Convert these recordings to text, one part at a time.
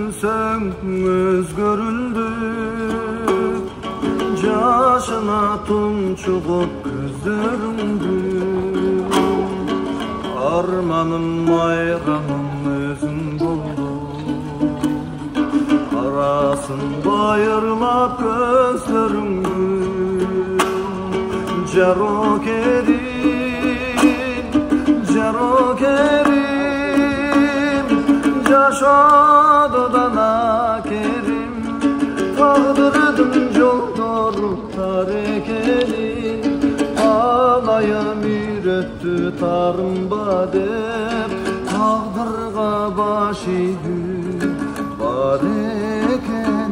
Gülsün özgörüldü, yaşına tumçuğup gözlerimdi. Armanım bayramım özün buldu, arasın bayırlap gözlerimdi. Caro kerim, yaşadıdan akerim. Tağdırdım yoldur tarekeli, ağlayam ürettü tarım badem. Tağdırga başıydı badekeni.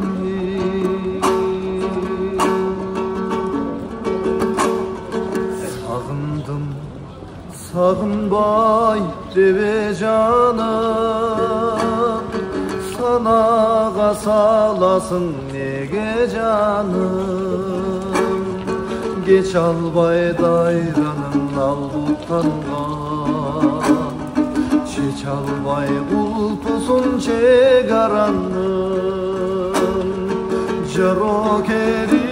Sağınbay deve canım, sana salasın nege canım. Geç albay dayranın al butangan, çeç albay kulpusun çegaranın. Jaro kerim,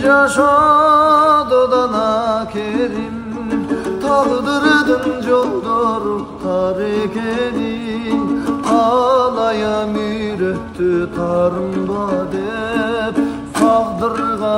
yaşadıdan akerim. Tağdırdım yoldur tarekeli, ağlayam ürettü tarım badem. Tağdırga